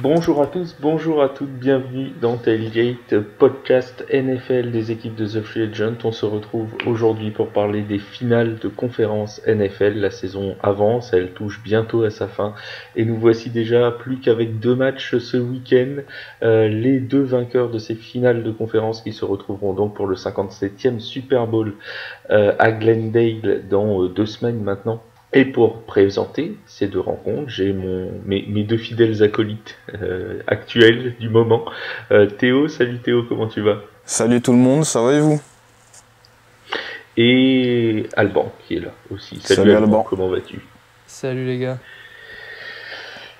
Bonjour à tous, bonjour à toutes, bienvenue dans Tailgate, podcast NFL des équipes de The Free Agent. On se retrouve aujourd'hui pour parler des finales de conférence NFL. La saison avance, elle touche bientôt à sa fin et nous voici déjà plus qu'avec 2 matchs ce week-end. Les 2 vainqueurs de ces finales de conférence qui se retrouveront donc pour le 57e Super Bowl à Glendale dans 2 semaines maintenant. Et pour présenter ces 2 rencontres, j'ai mes 2 fidèles acolytes actuels du moment. Théo, salut Théo, comment tu vas? Salut tout le monde, ça va et vous? Et Alban qui est là aussi. Salut Salut Alban, Alban. comment vas-tu? Salut les gars.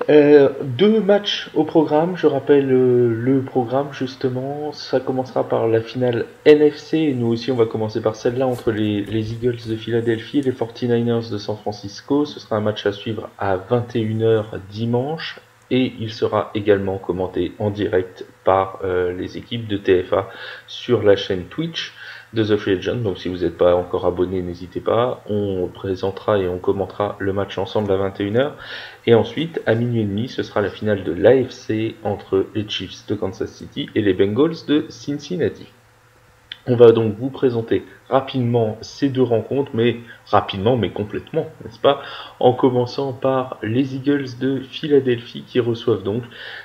2 matchs au programme, je rappelle le programme justement, ça commencera par la finale NFC, et nous aussi on va commencer par celle-là entre les Eagles de Philadelphie et les 49ers de San Francisco. Ce sera un match à suivre à 21h dimanche, et il sera également commenté en direct par les équipes de TFA sur la chaîne Twitch de The Free Agent. Donc si vous n'êtes pas encore abonné, n'hésitez pas, on présentera et on commentera le match ensemble à 21h. Et ensuite, à minuit et demi, ce sera la finale de l'AFC entre les Chiefs de Kansas City et les Bengals de Cincinnati. On va donc vous présenter rapidement ces 2 rencontres, mais rapidement, mais complètement, n'est-ce pas? En commençant par les Eagles de Philadelphie qui reçoivent donc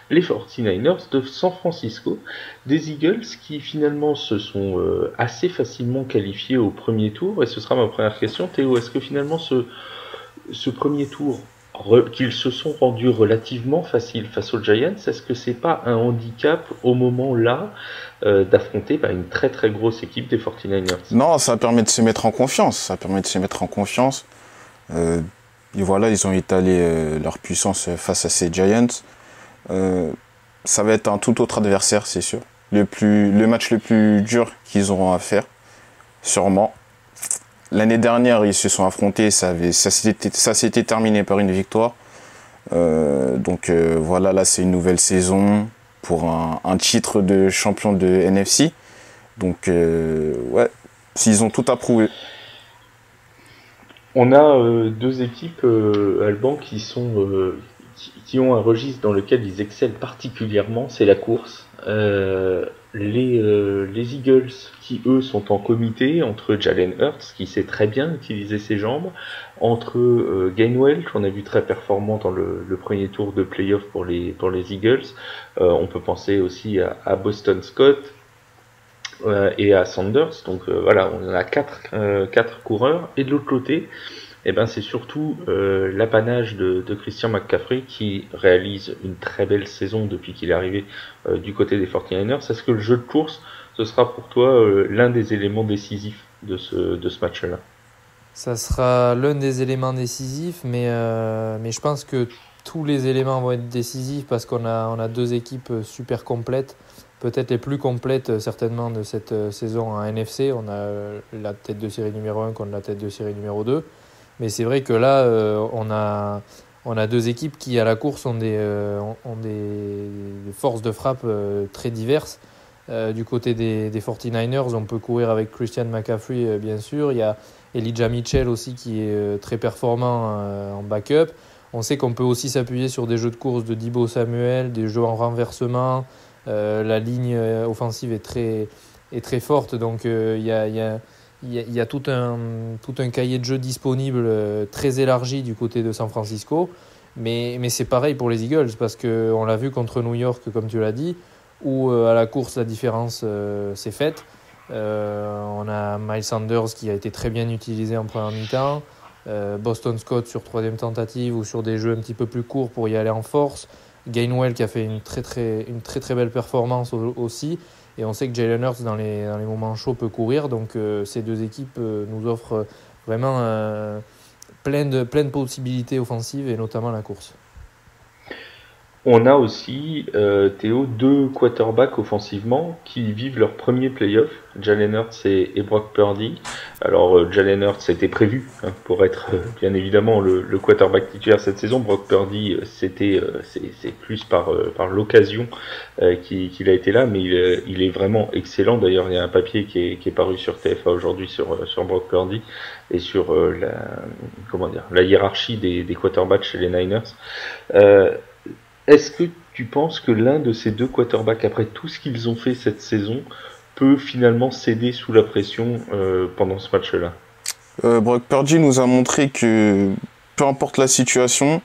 les 49ers de San Francisco. Des Eagles qui finalement se sont assez facilement qualifiés au premier tour. Et ce sera ma première question. Théo, est-ce que finalement ce premier tour, qu'ils se sont rendus relativement faciles face aux Giants, est-ce que c'est pas un handicap au moment là d'affronter une très très grosse équipe des 49ers? Non, ça permet de se mettre en confiance. Et voilà, ils ont étalé leur puissance face à ces Giants. Ça va être un tout autre adversaire, c'est sûr. Le match le plus dur qu'ils auront à faire, sûrement. L'année dernière, ils se sont affrontés, ça s'était terminé par une victoire. Voilà, là c'est une nouvelle saison pour un titre de champion de NFC. Ouais, s'ils ont tout à prouver. On a 2 équipes, Alban, qui ont un registre dans lequel ils excellent particulièrement, c'est la course. Les Eagles qui eux sont en comité entre Jalen Hurts qui sait très bien utiliser ses jambes, entre Gainwell qu'on a vu très performant dans le premier tour de playoff pour les Eagles. On peut penser aussi à Boston Scott et à Sanders. Donc voilà, on a 4 coureurs, et de l'autre côté c'est surtout l'apanage de Christian McCaffrey qui réalise une très belle saison depuis qu'il est arrivé du côté des 49ers. Est-ce que le jeu de course, ce sera pour toi l'un des éléments décisifs de ce match-là? Ça sera l'un des éléments décisifs, mais je pense que tous les éléments vont être décisifs parce qu'on a 2 équipes super complètes, peut-être les plus complètes certainement de cette saison en NFC. On a la tête de série numéro 1 contre la tête de série numéro 2. Mais c'est vrai que là, on a 2 équipes qui, à la course, ont des forces de frappe très diverses. Du côté des 49ers, on peut courir avec Christian McCaffrey, bien sûr. Il y a Elijah Mitchell aussi qui est très performant en backup. On sait qu'on peut aussi s'appuyer sur des jeux de course de Deebo Samuel, des jeux en renversement. La ligne offensive est très forte, donc il y a tout un cahier de jeu disponible très élargi du côté de San Francisco. Mais c'est pareil pour les Eagles parce qu'on l'a vu contre New York, comme tu l'as dit, où à la course, la différence s'est faite. On a Miles Sanders qui a été très bien utilisé en première mi-temps. Boston Scott sur 3e tentative ou sur des jeux un petit peu plus courts pour y aller en force. Gainwell qui a fait une très très belle performance aussi. Et on sait que Jalen Hurts, dans les moments chauds, peut courir. Donc ces 2 équipes nous offrent vraiment plein de possibilités offensives, et notamment la course. On a aussi, Théo, 2 quarterbacks offensivement qui vivent leur premier playoff, Jalen Hurts et Brock Purdy. Alors Jalen Hurts, c'était prévu pour être bien évidemment le quarterback titulaire cette saison. Brock Purdy, c'est plus par l'occasion qu'il a été là, mais il est vraiment excellent. D'ailleurs, il y a un papier qui est paru sur TFA aujourd'hui sur Brock Purdy et sur la hiérarchie des quarterbacks chez les Niners. Est-ce que tu penses que l'un de ces deux quarterbacks, après tout ce qu'ils ont fait cette saison, peut finalement céder sous la pression pendant ce match-là? Brock Purdy nous a montré que peu importe la situation,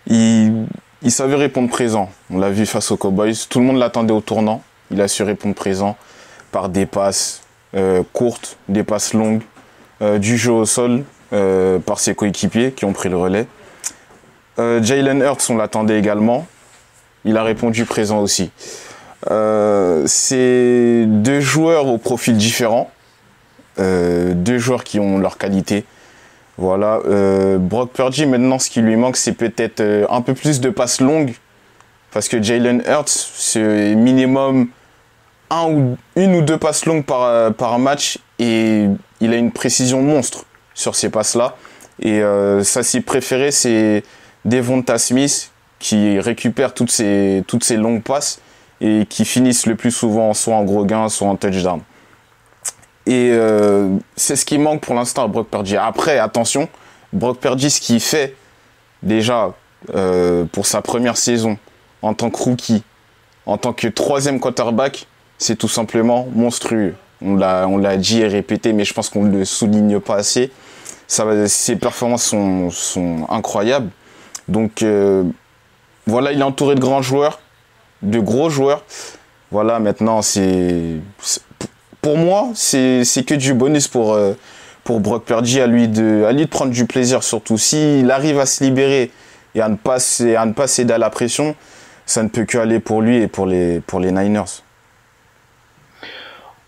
il savait répondre présent. On l'a vu face aux Cowboys. Tout le monde l'attendait au tournant. Il a su répondre présent par des passes courtes, des passes longues, du jeu au sol par ses coéquipiers qui ont pris le relais. Jalen Hurts, on l'attendait également. Il a répondu présent aussi. C'est deux joueurs au profil différent. Deux joueurs qui ont leur qualité. Voilà. Brock Purdy, maintenant, ce qui lui manque, c'est peut-être un peu plus de passes longues. Parce que Jalen Hurts, c'est minimum une ou deux passes longues par match. Et il a une précision monstre sur ces passes-là. Et sa cible préférée, c'est Devonta Smith, qui récupère toutes ces longues passes et qui finissent le plus souvent soit en gros gain, soit en touchdown. Et c'est ce qui manque pour l'instant à Brock Purdy. Après, attention, Brock Purdy, ce qu'il fait déjà pour sa première saison en tant que rookie, en tant que troisième quarterback, c'est tout simplement monstrueux. On l'a dit et répété, mais je pense qu'on ne le souligne pas assez. Ses performances sont incroyables. Donc voilà, il est entouré de grands joueurs, de gros joueurs. Voilà, maintenant, pour moi, c'est que du bonus pour Brock Purdy, à lui de prendre du plaisir, surtout. S'il arrive à se libérer et à ne pas céder à la pression, ça ne peut que aller pour lui et pour les Niners.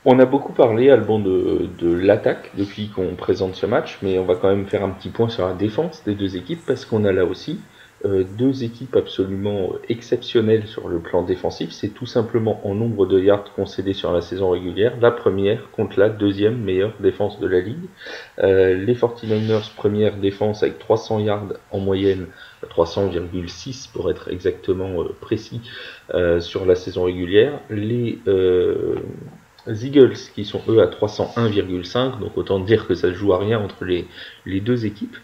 On a beaucoup parlé, Alban, de l'attaque depuis qu'on présente ce match, mais on va quand même faire un petit point sur la défense des deux équipes, parce qu'on a là aussi deux équipes absolument exceptionnelles sur le plan défensif. C'est tout simplement en nombre de yards concédés sur la saison régulière, la première contre la deuxième meilleure défense de la ligue. Les 49ers, première défense avec 300 yards en moyenne, 300,6 pour être exactement précis, sur la saison régulière. Les Eagles qui sont eux à 301,5, donc autant dire que ça se joue à rien entre les deux équipes.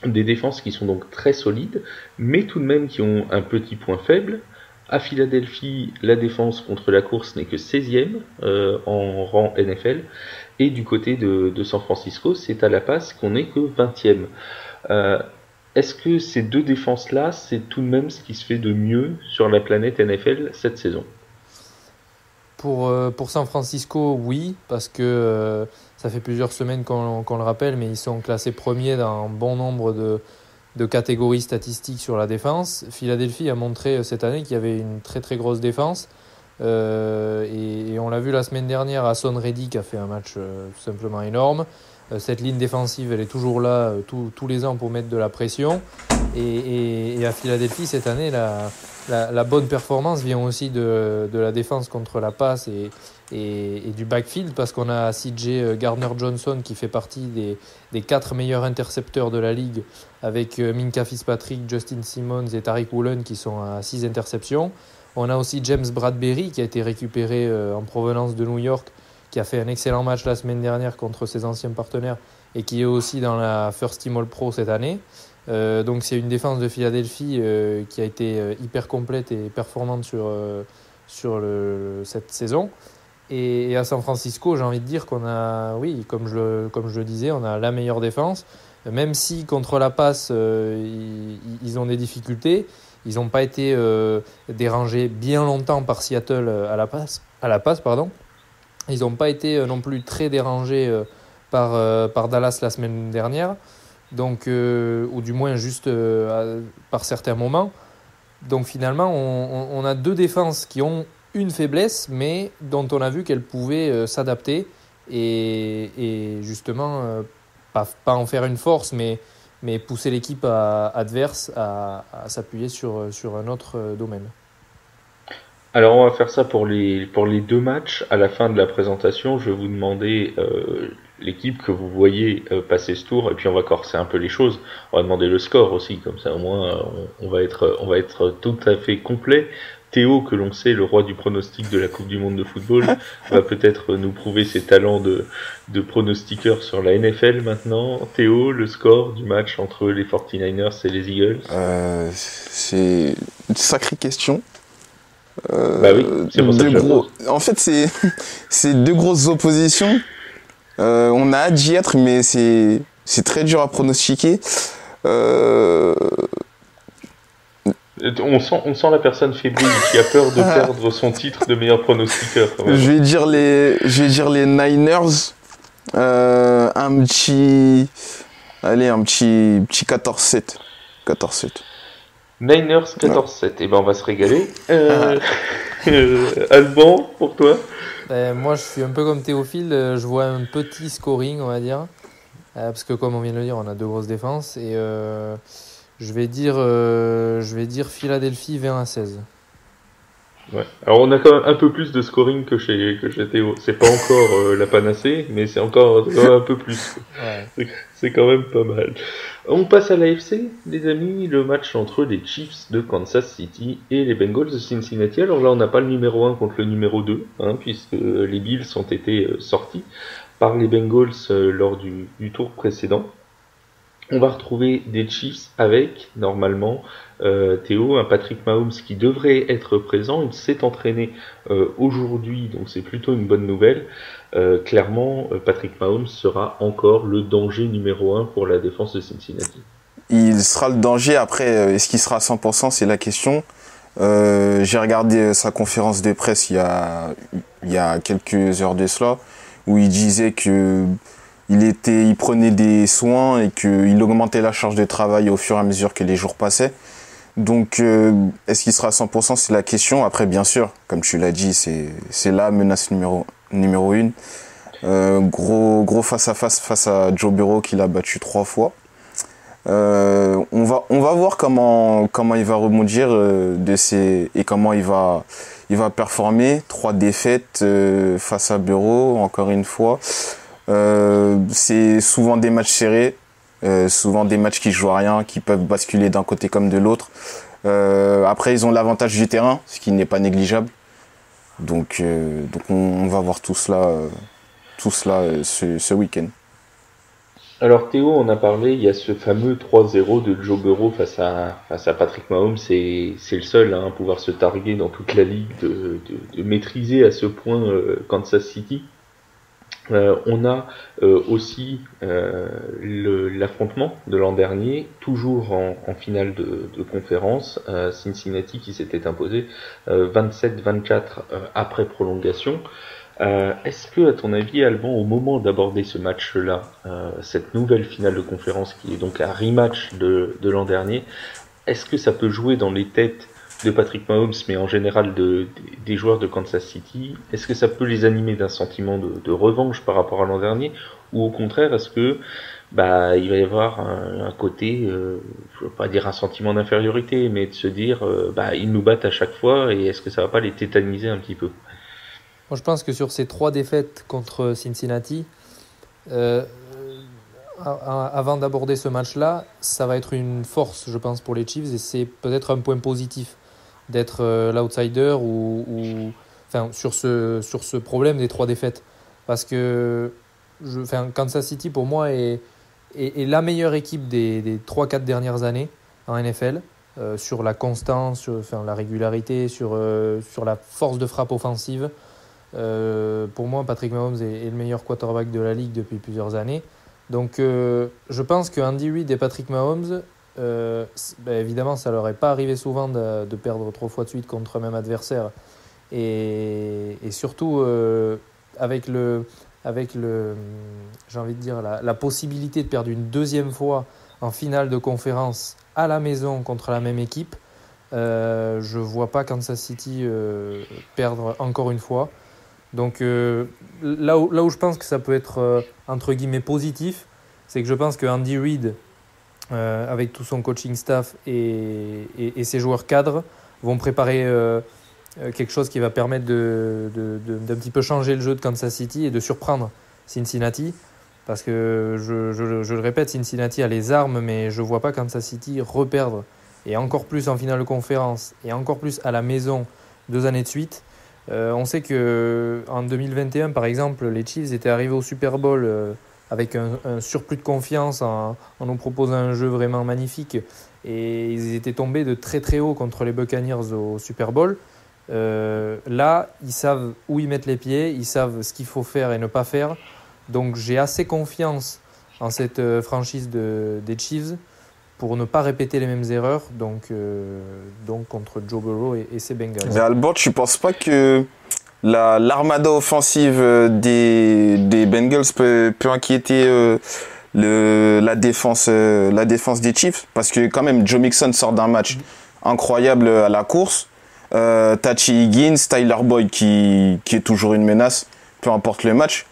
Des défenses qui sont donc très solides, mais tout de même qui ont un petit point faible. À Philadelphie, la défense contre la course n'est que 16e en rang NFL, et du côté de San Francisco, c'est à la passe qu'on n'est que 20e. Est-ce que ces deux défenses-là, c'est tout de même ce qui se fait de mieux sur la planète NFL cette saison? Pour San Francisco, oui, parce que ça fait plusieurs semaines qu'on le rappelle, mais ils sont classés premiers dans un bon nombre de catégories statistiques sur la défense. Philadelphie a montré cette année qu'il y avait une très très grosse défense. Et on l'a vu la semaine dernière, Hassan Reddick a fait un match tout simplement énorme. Cette ligne défensive, elle est toujours là tous les ans pour mettre de la pression. Et à Philadelphie, cette année, la bonne performance vient aussi de la défense contre la passe et du backfield, parce qu'on a CJ Gardner-Johnson qui fait partie des 4 meilleurs intercepteurs de la ligue, avec Minkah Fitzpatrick, Justin Simmons et Tariq Woolen qui sont à 6 interceptions. On a aussi James Bradberry qui a été récupéré en provenance de New York, qui a fait un excellent match la semaine dernière contre ses anciens partenaires et qui est aussi dans la First Team All-Pro cette année. Donc c'est une défense de Philadelphie qui a été hyper complète et performante sur cette saison. Et à San Francisco, j'ai envie de dire qu'on a, oui, comme je le disais, on a la meilleure défense. Même si contre la passe, ils ont des difficultés, ils n'ont pas été dérangés bien longtemps par Seattle à la passe, pardon. Ils n'ont pas été non plus très dérangés par Dallas la semaine dernière. Donc, ou du moins juste par certains moments. Donc finalement, on a deux défenses qui ont une faiblesse, mais dont on a vu qu'elles pouvaient s'adapter et justement, pas en faire une force, mais pousser l'équipe adverse à s'appuyer sur un autre domaine. Alors on va faire ça pour les deux matchs. À la fin de la présentation, je vais vous demander l'équipe que vous voyez passer ce tour, et puis on va corser un peu les choses. On va demander le score aussi, comme ça au moins on va être tout à fait complet Théo, que l'on sait le roi du pronostic de la Coupe du Monde de football, va peut-être nous prouver ses talents de pronostiqueur sur la NFL maintenant. Théo, le score du match entre les 49ers et les Eagles? C'est une sacrée question. Bah oui, c'est pour ça que je la pose. En fait, c'est deux grosses oppositions. On a hâte d'y être, mais c'est très dur à pronostiquer. On sent la personne fébrile qui a peur de perdre son titre de meilleur pronostiqueur. Quand même. Je vais dire les Niners. Un petit 14-7. 14-7. Niners 14-7. Et ben on va se régaler. Alban, pour toi? Moi, je suis un peu comme Théophile. Je vois un petit scoring, on va dire. Parce que comme on vient de le dire, on a deux grosses défenses. Et je vais dire Philadelphie 20-16. Ouais. Alors on a quand même un peu plus de scoring que chez Théo. C'est pas encore la panacée, mais c'est encore un peu plus. Ouais. C'est quand même pas mal. On passe à l'AFC, les amis, le match entre les Chiefs de Kansas City et les Bengals de Cincinnati. Alors là, on n'a pas le numéro 1 contre le numéro 2, puisque les Bills ont été sortis par les Bengals lors du tour précédent. On va retrouver des Chiefs avec, normalement, Théo, un Patrick Mahomes qui devrait être présent. Il s'est entraîné aujourd'hui, donc c'est plutôt une bonne nouvelle. Clairement, Patrick Mahomes sera encore le danger numéro 1 pour la défense de Cincinnati. Il sera le danger. Après, est-ce qu'il sera à 100%? C'est la question. J'ai regardé sa conférence de presse il y a quelques heures de cela, où il disait que il prenait des soins et qu'il augmentait la charge de travail au fur et à mesure que les jours passaient. Donc, est-ce qu'il sera à 100%? C'est la question. Après, bien sûr, comme tu l'as dit, c'est la menace numéro 1. Gros face à Joe Burrow qui l'a battu 3 fois. On va voir comment il va rebondir et comment il va performer. 3 défaites face à Burrow, encore une fois. C'est souvent des matchs serrés, souvent des matchs qui jouent à rien, qui peuvent basculer d'un côté comme de l'autre. Après, ils ont l'avantage du terrain, ce qui n'est pas négligeable. Donc on va voir tout cela ce week-end. Alors Théo, on a parlé, il y a ce fameux 3-0 de Joe Burrow face à Patrick Mahomes. C'est le seul à pouvoir se targuer dans toute la ligue de maîtriser à ce point Kansas City. On a aussi l'affrontement de l'an dernier, toujours en finale de conférence, Cincinnati qui s'était imposé 27-24 après prolongation. Est-ce que, à ton avis, Alban, au moment d'aborder ce match-là, cette nouvelle finale de conférence qui est donc un rematch de l'an dernier, est-ce que ça peut jouer dans les têtes de Patrick Mahomes, mais en général des joueurs de Kansas City? Est-ce que ça peut les animer d'un sentiment de revanche par rapport à l'an dernier, ou au contraire, est-ce que il va y avoir un côté, je veux pas dire un sentiment d'infériorité, mais de se dire, ils nous battent à chaque fois, et est-ce que ça va pas les tétaniser un petit peu? Moi, je pense que sur ces 3 défaites contre Cincinnati, avant d'aborder ce match-là, ça va être une force, je pense, pour les Chiefs, et c'est peut-être un point positif d'être l'outsider sur ce problème des 3 défaites. Parce que Kansas City, pour moi, est la meilleure équipe des 3-4 dernières années en NFL, sur la constance, sur la régularité, sur la force de frappe offensive. Pour moi, Patrick Mahomes est le meilleur quarterback de la ligue depuis plusieurs années. Donc, je pense que Andy Reid et Patrick Mahomes, évidemment, ça leur est pas arrivé souvent de perdre 3 fois de suite contre un même adversaire. Et surtout, avec j'ai envie de dire, la possibilité de perdre une deuxième fois en finale de conférence à la maison contre la même équipe, je vois pas Kansas City perdre encore une fois. Donc là où je pense que ça peut être entre guillemets positif, c'est que je pense que Andy Reid, avec tout son coaching staff et ses joueurs cadres, vont préparer quelque chose qui va permettre d'un petit peu changer le jeu de Kansas City et de surprendre Cincinnati. Parce que je le répète, Cincinnati a les armes, mais je ne vois pas Kansas City reperdre et encore plus en finale de conférence, et encore plus à la maison 2 années de suite. On sait qu'en 2021, par exemple, les Chiefs étaient arrivés au Super Bowl avec un surplus de confiance en nous proposant un jeu vraiment magnifique. Et ils étaient tombés de très très haut contre les Buccaneers au Super Bowl. Là, ils savent où ils mettent les pieds, ils savent ce qu'il faut faire et ne pas faire. Donc j'ai assez confiance en cette franchise des Chiefs pour ne pas répéter les mêmes erreurs, donc contre Joe Burrow et ses Bengals. Mais Albert, tu ne penses pas que l'armada offensive des Bengals peut inquiéter la défense des Chiefs? Parce que quand même, Joe Mixon sort d'un match incroyable à la course. Tachi Higgins, Tyler Boyd qui est toujours une menace, peu importe le match.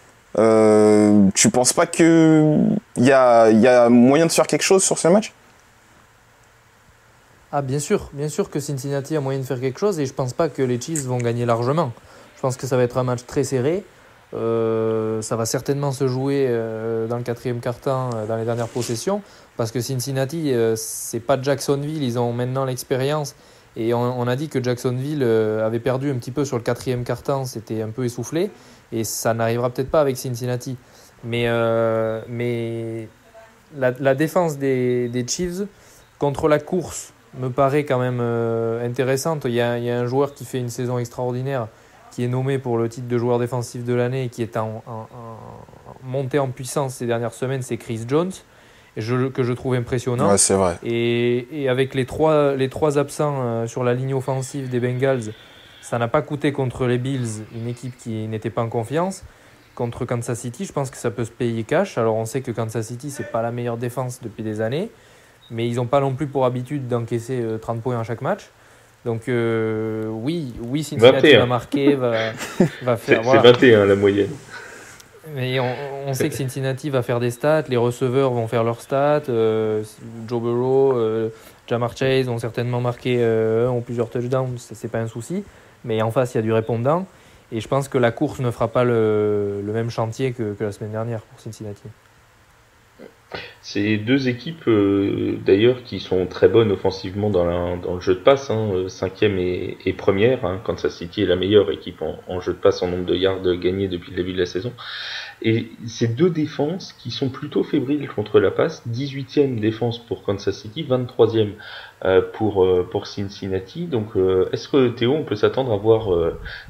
Tu penses pas qu'il y a moyen de faire quelque chose sur ce match? Ah, bien sûr que Cincinnati a moyen de faire quelque chose et je pense pas que les Chiefs vont gagner largement. Je pense que ça va être un match très serré. Ça va certainement se jouer dans le 4e quart-temps, dans les dernières possessions, parce que Cincinnati, c'est pas Jacksonville, ils ont maintenant l'expérience. Et on a dit que Jacksonville avait perdu un petit peu sur le 4e quart-temps, c'était un peu essoufflé, et ça n'arrivera peut-être pas avec Cincinnati. Mais la défense des Chiefs contre la course me paraît quand même intéressante. Il y a un joueur qui fait une saison extraordinaire, qui est nommé pour le titre de joueur défensif de l'année et qui est en montée en puissance ces dernières semaines, c'est Chris Jones, que je trouve impressionnant. Ouais, c'est vrai. Et avec les trois absents sur la ligne offensive des Bengals, ça n'a pas coûté contre les Bills, une équipe qui n'était pas en confiance. Contre Kansas City, je pense que ça peut se payer cash. Alors on sait que Kansas City, c'est pas la meilleure défense depuis des années, mais ils n'ont pas non plus pour habitude d'encaisser 30 points à chaque match. Donc oui, Cincinnati 21. va marquer, va faire... C'est 21 la moyenne. Mais on sait que Cincinnati va faire des stats, les receveurs vont faire leurs stats, Joe Burrow, Ja'Marr Chase vont certainement marquer un ou plusieurs touchdowns, c'est pas un souci. Mais en face, il y a du répondant. Et je pense que la course ne fera pas le même chantier que la semaine dernière pour Cincinnati. C'est deux équipes d'ailleurs qui sont très bonnes offensivement dans le jeu de passe, 5e et première. Kansas City est la meilleure équipe en jeu de passe en nombre de yards gagnés depuis le début de la saison. Et ces deux défenses qui sont plutôt fébriles contre la passe, 18e défense pour Kansas City, 23e pour Cincinnati. Donc est-ce que Théo, on peut s'attendre à voir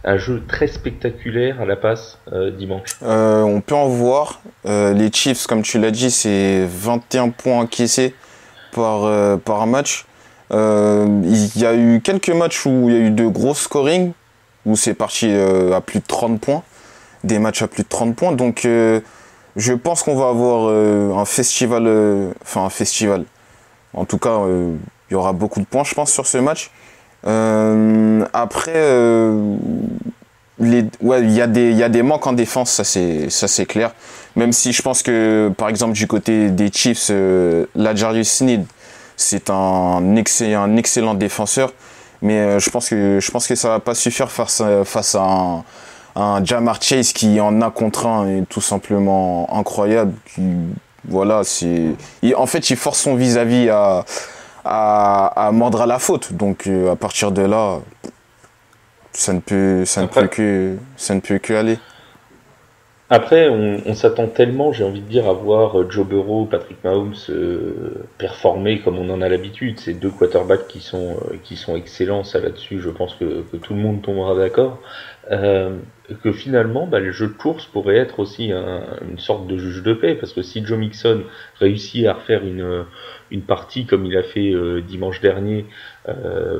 un jeu très spectaculaire à la passe dimanche? On peut en voir. Les Chiefs, comme tu l'as dit, c'est 21 points encaissés par match. Il y a eu quelques matchs où il y a eu de gros scoring, où c'est parti à plus de 30 points. Des matchs à plus de 30 points. Donc je pense qu'on va avoir un festival. Un festival. En tout cas, il y aura beaucoup de points, je pense, sur ce match. Après, il y a des manques en défense, ça c'est clair. Même si je pense que, par exemple, du côté des Chiefs, L'Jarius Sneed, c'est un excellent défenseur. Mais je pense que ça va pas suffire face à un Ja'Marr Chase qui en a contre un est tout simplement incroyable. En fait, il force son vis-à-vis à mordre à la faute. Donc à partir de là, ça ne peut que aller. Après, on s'attend tellement, j'ai envie de dire, à voir Joe Burrow, Patrick Mahomes performer comme on en a l'habitude. C'est deux quarterbacks qui sont excellents, ça là-dessus, je pense que tout le monde tombera d'accord. Que finalement, le jeu de course pourrait être aussi une sorte de juge de paix, parce que si Joe Mixon réussit à refaire une partie comme il a fait dimanche dernier,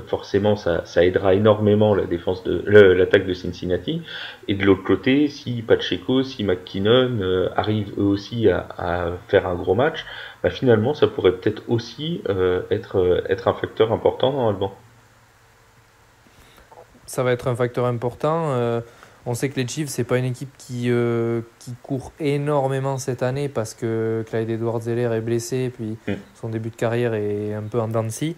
forcément ça aidera énormément la défense l'attaque de Cincinnati. Et de l'autre côté, si Pacheco, si McKinnon arrivent eux aussi à faire un gros match, finalement ça pourrait peut-être aussi être un facteur important normalement. Ça va être un facteur important. On sait que les Chiefs, c'est pas une équipe qui court énormément cette année parce que Clyde Edwards-Helaire est blessé, puis son début de carrière est un peu en dents de scie.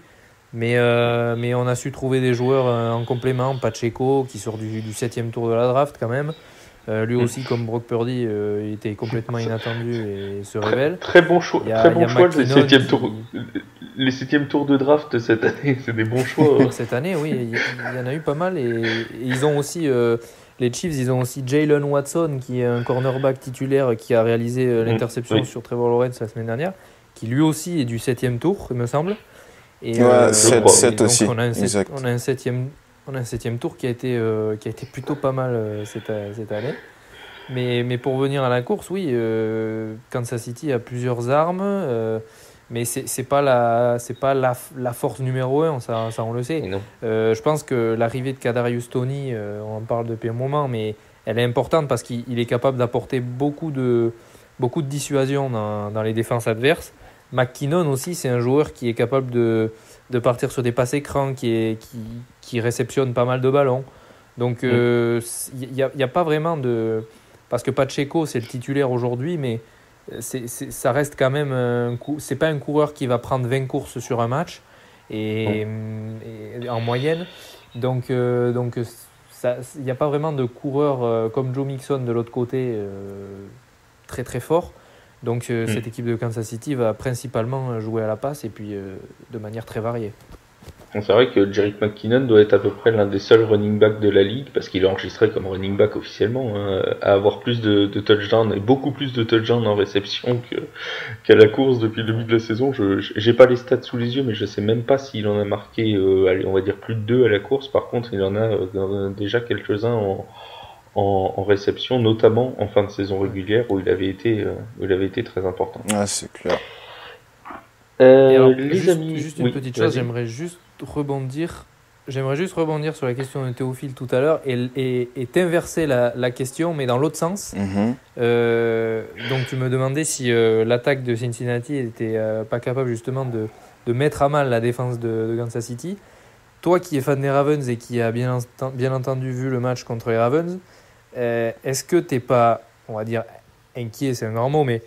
Mais on a su trouver des joueurs en complément. Pacheco, qui sort du 7e tour de la draft quand même. Lui aussi, comme Brock Purdy, il était complètement inattendu et se révèle. Très bon choix, Il y a les 7e tours. Les 7e tours de draft cette année, c'est des bons choix. Cette année, oui, il y en a eu pas mal. Et ils ont aussi, les Chiefs, ils ont aussi Jalen Watson, qui est un cornerback titulaire qui a réalisé l'interception sur Trevor Lawrence la semaine dernière, qui lui aussi est du 7e tour, il me semble. Et, 7 aussi. On a un 7e tour qui a été plutôt pas mal cette année. Mais pour revenir à la course, oui, Kansas City a plusieurs armes. Mais c'est pas la force numéro 1, ça on le sait. Je pense que l'arrivée de Kadarius Toney, on en parle depuis un moment, mais elle est importante parce qu'il est capable d'apporter beaucoup de dissuasion dans les défenses adverses. McKinnon aussi, c'est un joueur qui est capable de partir sur des passes écrans, qui réceptionne pas mal de ballons. Donc il n'y a pas vraiment de... Parce que Pacheco, c'est le titulaire aujourd'hui, mais ça reste quand même c'est pas un coureur qui va prendre 20 courses sur un match et en moyenne, donc il n'y a pas vraiment de coureur comme Joe Mixon de l'autre côté très très fort, donc cette équipe de Kansas City va principalement jouer à la passe et puis de manière très variée. C'est vrai que Jerick McKinnon doit être à peu près l'un des seuls running backs de la ligue, parce qu'il est enregistré comme running back officiellement, à avoir plus de touchdowns et beaucoup plus de touchdowns en réception qu'à la course depuis le début de la saison. J'ai pas les stats sous les yeux, mais je sais même pas s'il en a marqué, on va dire plus de 2 à la course. Par contre, il en a déjà quelques-uns en réception, notamment en fin de saison régulière où il avait été très important. Ah, c'est clair. Alors, les amis, juste une petite chose, j'aimerais juste rebondir sur la question de Théophile tout à l'heure et t'inverser la question, mais dans l'autre sens. Donc tu me demandais si l'attaque de Cincinnati n'était pas capable justement de mettre à mal la défense de Kansas City. Toi qui es fan des Ravens et qui a bien entendu vu le match contre les Ravens, est-ce que t'es pas, on va dire, inquiet, c'est un grand mot, mais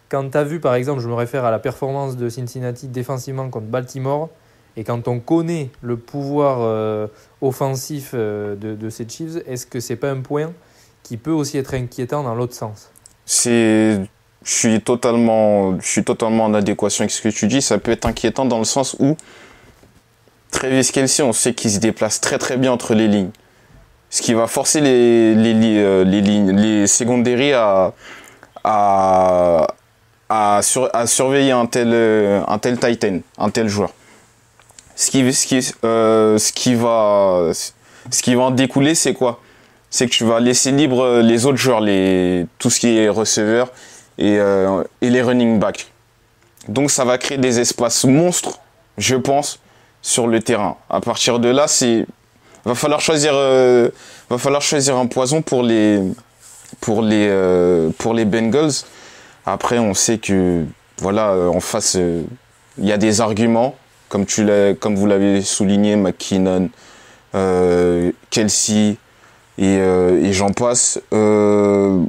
quand tu as vu, par exemple, je me réfère à la performance de Cincinnati défensivement contre Baltimore, et quand on connaît le pouvoir offensif de ces Chiefs, est-ce que c'est pas un point qui peut aussi être inquiétant dans l'autre sens ? Je suis totalement en adéquation avec ce que tu dis. Ça peut être inquiétant dans le sens où Travis Kelce, on sait qu'il se déplace très très bien entre les lignes, ce qui va forcer les secondaries à surveiller un tel Titan, un tel joueur. Ce qui va en découler, c'est quoi ? C'est que tu vas laisser libre les autres joueurs, tout ce qui est receveur et les running backs. Donc ça va créer des espaces monstres, je pense, sur le terrain. À partir de là, va falloir choisir un poison pour les Bengals. Après, on sait que voilà, en face, il y a des arguments, comme vous l'avez souligné, McKinnon, Kelce et j'en passe. Va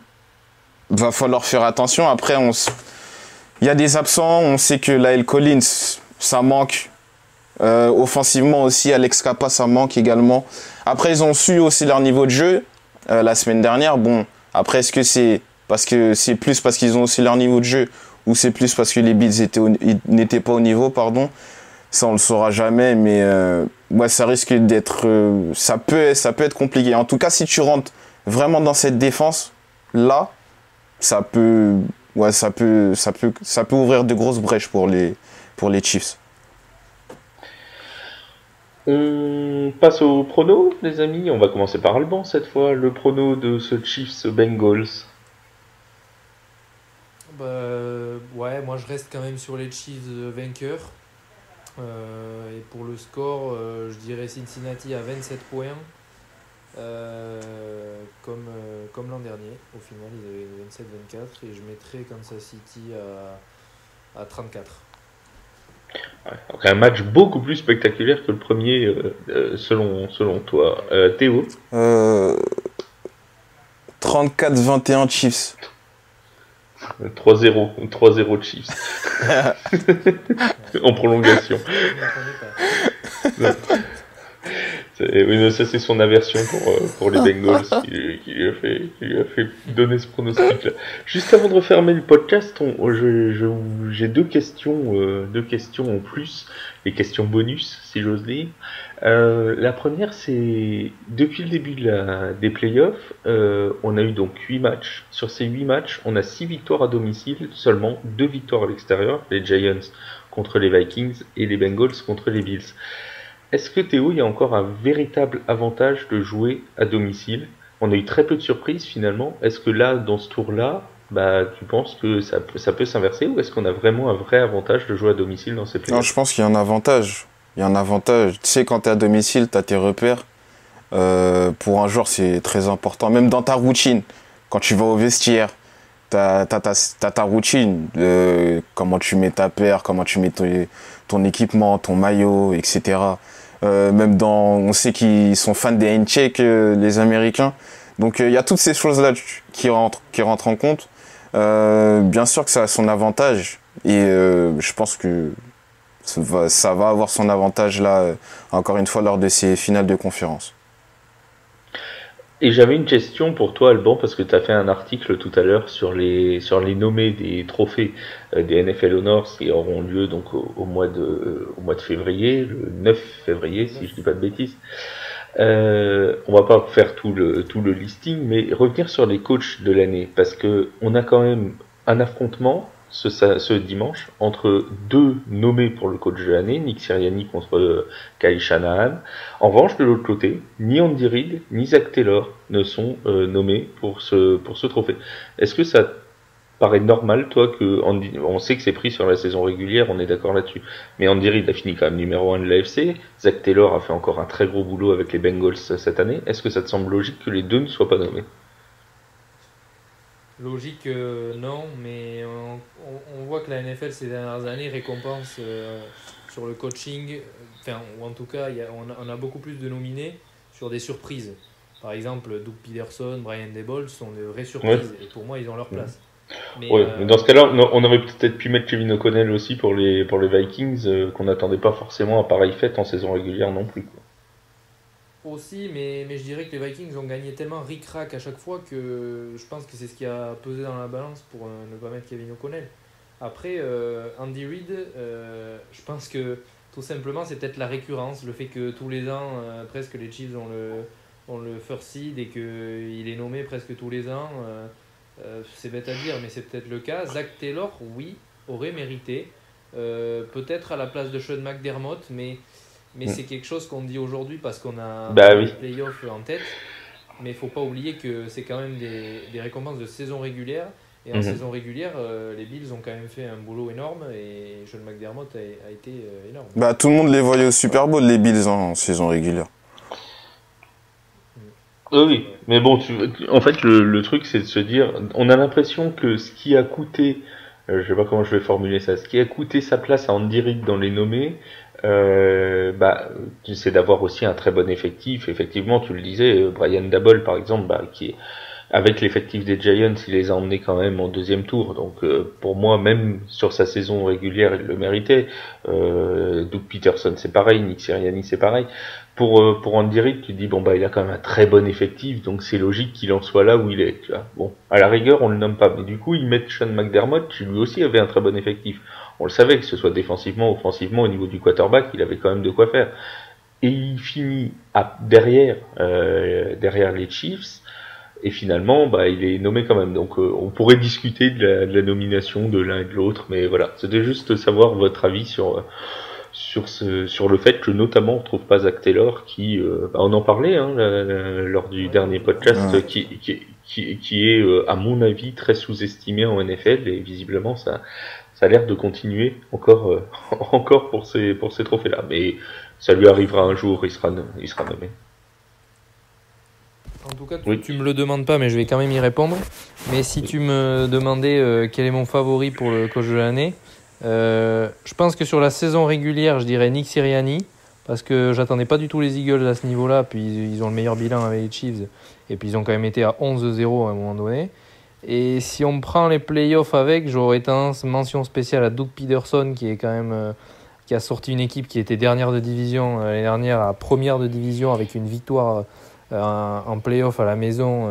falloir faire attention. Après, il y a des absents. On sait que La'el Collins, ça manque. Offensivement aussi, Alex Capa, ça manque également. Après, ils ont su aussi leur niveau de jeu la semaine dernière. Bon, après, est-ce que c'est plus parce qu'ils ont aussi leur niveau de jeu ou c'est plus parce que les Bills n'étaient pas au niveau, pardon. Ça, on le saura jamais, mais ça risque d'être... ça peut être compliqué. En tout cas, si tu rentres vraiment dans cette défense, là, ça peut ouvrir de grosses brèches pour les Chiefs. On passe au prono, les amis. On va commencer par Alban cette fois. Le prono de ce Chiefs Bengals. Moi je reste quand même sur les Chiefs vainqueurs. Et pour le score, je dirais Cincinnati à 27 points. Comme l'an dernier. Au final, ils avaient 27-24. Et je mettrais Kansas City à 34. Ouais, donc un match beaucoup plus spectaculaire que le premier, selon toi. Théo 34-21 Chiefs. 3-0 Chiefs. En prolongation. Oui, mais ça c'est son aversion pour les Bengals qui lui a fait donner ce pronostic-là. Juste avant de refermer le podcast, j'ai deux questions en plus, les questions bonus, si j'ose dire. La première, c'est depuis le début des playoffs, on a eu donc 8 matchs. Sur ces 8 matchs, on a 6 victoires à domicile, seulement 2 victoires à l'extérieur, les Giants contre les Vikings et les Bengals contre les Bills. Est-ce que Théo, il y a encore un véritable avantage de jouer à domicile? On a eu très peu de surprises finalement. Est-ce que là, dans ce tour-là, tu penses que ça peut s'inverser ou est-ce qu'on a vraiment un vrai avantage de jouer à domicile dans ces Non, playoffs? je pense qu'il y a un avantage. Il y a un avantage. Tu sais, quand tu es à domicile, tu as tes repères. Pour un joueur, c'est très important. Même dans ta routine, quand tu vas au vestiaire, t'as ta routine. Comment tu mets ta paire, comment tu mets ton équipement, ton maillot, etc. On sait qu'ils sont fans des handshakes, les Américains. Donc il y a toutes ces choses-là qui rentrent en compte. Bien sûr que ça a son avantage. Et je pense que ça va avoir son avantage là, encore une fois, lors de ces finales de conférence. Et j'avais une question pour toi, Alban, parce que tu as fait un article tout à l'heure sur les nommés des trophées des NFL Honors qui auront lieu donc au mois de février, le 9 février, si je dis pas de bêtises. On va pas faire tout le listing, mais revenir sur les coachs de l'année, parce que on a quand même un affrontement ce dimanche entre deux nommés pour le coach de l'année, Nick Sirianni contre Kyle Shanahan. En revanche, de l'autre côté, ni Andy Reid ni Zach Taylor ne sont nommés pour ce trophée. Est-ce que ça paraît normal, toi, on sait que c'est pris sur la saison régulière, on est d'accord là-dessus, mais Andy Reid a fini quand même numéro 1 de l'AFC, Zach Taylor a fait encore un très gros boulot avec les Bengals cette année. Est-ce que ça te semble logique que les deux ne soient pas nommés? Logique, non, mais on voit que la NFL ces dernières années récompense sur le coaching, ou en tout cas, on a beaucoup plus de nominés sur des surprises. Par exemple, Doug Peterson, Brian Daboll sont de vraies surprises, et pour moi, ils ont leur place. Mais dans ce cas-là, on aurait peut-être pu mettre Kevin O'Connell aussi pour les Vikings, qu'on n'attendait pas forcément à pareille fête en saison régulière non plus, quoi. Aussi, mais je dirais que les Vikings ont gagné tellement ric-rac à chaque fois que je pense que c'est ce qui a pesé dans la balance pour ne pas mettre Kevin O'Connell. Après, Andy Reid, je pense que tout simplement c'est peut-être la récurrence, le fait que tous les ans, presque les Chiefs ont le first seed et qu'il est nommé presque tous les ans. C'est bête à dire, mais c'est peut-être le cas. Zach Taylor, oui, aurait mérité. Peut-être à la place de Sean McDermott, mais c'est quelque chose qu'on dit aujourd'hui parce qu'on a les playoffs en tête. Mais il ne faut pas oublier que c'est quand même des récompenses de saison régulière. Et en saison régulière, les Bills ont quand même fait un boulot énorme et Sean McDermott a été énorme. Tout le monde les voyait au Super Bowl, les Bills, en saison régulière. Oui, mais bon, en fait, le truc, c'est de se dire, on a l'impression que ce qui a coûté, je sais pas comment je vais formuler ça, ce qui a coûté sa place à Andy Reid dans les nommés, c'est d'avoir aussi un très bon effectif. Effectivement, tu le disais, Brian Daboll, par exemple, qui est avec l'effectif des Giants, il les a emmenés quand même en deuxième tour. Donc pour moi, même sur sa saison régulière, il le méritait. Doug Peterson, c'est pareil. Nick Sirianni, c'est pareil. Pour Andy Reid, tu te dis il a quand même un très bon effectif, donc c'est logique qu'il en soit là où il est. Tu vois. Bon, à la rigueur, on le nomme pas, mais du coup, ils mettent Sean McDermott, qui lui aussi avait un très bon effectif. On le savait, que ce soit défensivement, offensivement, au niveau du quarterback, il avait quand même de quoi faire. Et il finit derrière les Chiefs. Et finalement, il est nommé quand même. Donc, on pourrait discuter de la nomination de l'un et de l'autre, mais voilà, c'était juste savoir votre avis sur le fait que notamment on trouve pas Zach Taylor qui, on en parlait lors du dernier podcast, qui est à mon avis très sous-estimé en NFL et visiblement ça a l'air de continuer encore pour ces trophées-là. Mais ça lui arrivera un jour, il sera nommé. En tout cas, tu me le demandes pas, mais je vais quand même y répondre. Mais si tu me demandais quel est mon favori pour le coach de l'année, je pense que sur la saison régulière, je dirais Nick Sirianni, parce que j'attendais pas du tout les Eagles à ce niveau-là, puis ils ont le meilleur bilan avec les Chiefs, et puis ils ont quand même été à 11-0 à un moment donné. Et si on prend les playoffs avec, j'aurais tendance mention spéciale à Doug Peterson, qui qui a sorti une équipe qui était dernière de division l'année dernière à première de division avec une victoire en play-off à la maison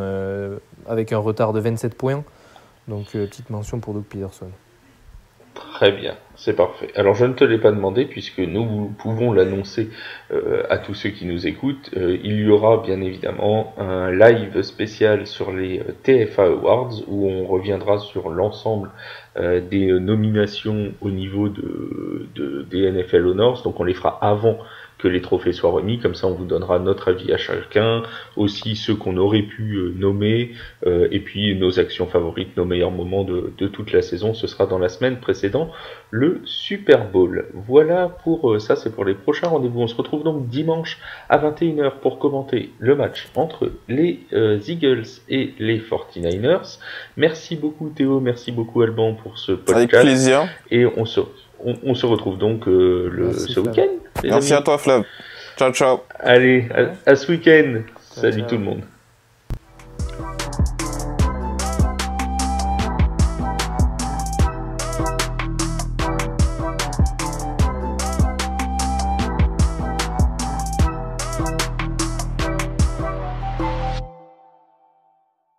avec un retard de 27 points. Donc petite mention pour Doug Peterson. Très bien, c'est parfait. Alors je ne te l'ai pas demandé puisque nous pouvons l'annoncer à tous ceux qui nous écoutent. Il y aura bien évidemment un live spécial sur les TFA Awards où on reviendra sur l'ensemble des nominations au niveau des NFL Honors. Donc on les fera avant que les trophées soient remis, comme ça on vous donnera notre avis à chacun, aussi ceux qu'on aurait pu nommer, et puis nos actions favorites, nos meilleurs moments de toute la saison, ce sera dans la semaine précédant le Super Bowl. Voilà pour ça, c'est pour les prochains rendez-vous. On se retrouve donc dimanche à 21h pour commenter le match entre les Eagles et les 49ers. Merci beaucoup Théo, merci beaucoup Alban pour ce podcast. Avec plaisir. Et on se retrouve donc ce week-end. Merci à toi Flav. Ciao ciao. Allez, à ce week-end. Salut tout le monde.